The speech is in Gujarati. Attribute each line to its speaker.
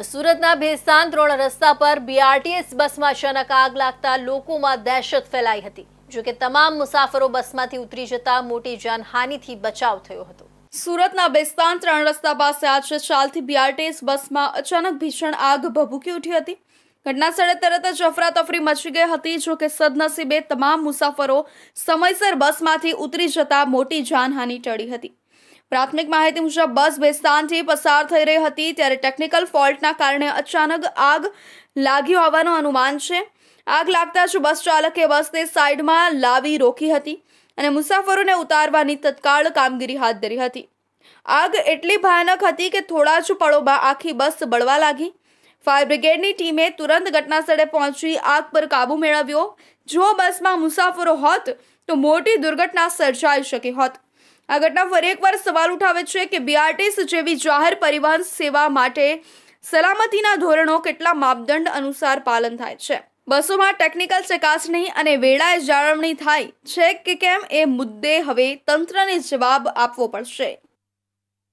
Speaker 1: સુરતના ભેસ્તાન રોડ રસ્તા પર બીઆરટીએસ બસમાં અચાનક આગ લાગતા લોકોમાં દહેશત ફેલાઈ હતી। જો કે તમામ મુસાફરો બસમાંથી ઉતરી જતા મોટી જાનહાનિથી બચાવ થયો હતો।
Speaker 2: સુરતના ભેસ્તાન રસ્તા પાસે આજે ચાલતી બીઆરટીએસ બસમાં અચાનક ભીષણ આગ ભભૂકી ઉઠી હતી। ઘટના સ્થળે તરત જ અફરાતફરી મચી ગઈ હતી। જો કે સદનસીબે તમામ મુસાફરો સમયસર બસમાંથી ઉતરી જતા મોટી જાનહાનિ ટળી હતી। પ્રાથમિક માહિતી મુજબ બસ ભેસ્તાનથી પસાર થઈ રહી હતી ત્યારે ટેકનિકલ ફોલ્ટના કારણે અચાનક આગ લાગી હોવાનું અનુમાન છે। આગ લાગતા જ બસ ચાલકે બસને સાઈડમાં લાવી રોકી હતી અને મુસાફરોને ઉતારવાની તત્કાળ કામગીરી હાથ ધરી હતી। આગ એટલી ભયાનક હતી કે થોડા જ પળોમાં આખી બસ બળવા લાગી। ફાયર બ્રિગેડની ટીમે તુરંત ઘટનાસ્થળે પહોંચી આગ પર કાબુ મેળવ્યો। જો બસમાં મુસાફરો હોત તો મોટી દુર્ઘટના સર્જાઈ શકી હોત। આ ઘટના ફરી એકવાર સવાલ ઉઠાવે છે કે બીઆરટીએસ જેવી જાહેર પરિવહન સેવા માટે સલામતીના ધોરણો કેટલા માપદંડ અનુસાર પાલન થાય છે। બસોમાં ટેકનિકલ ચકાસણી અને વેળાએ જાળવણી થાય છે કે કેમ એ મુદ્દે હવે તંત્રને જવાબ આપવો પડશે।